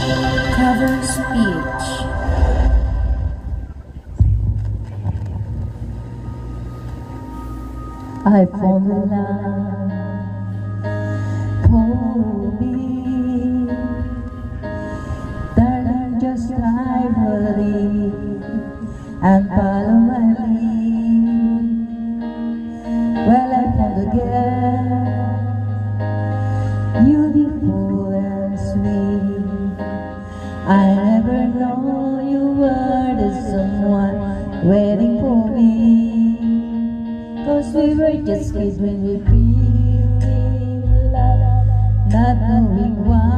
Cover speech. I found the love for me, darling, just like believe and follow my lead. Well, I found a girl, beautiful and sweet. I never know you were the someone waiting for me. 'Cause we were just kids when we feel love, not knowing why.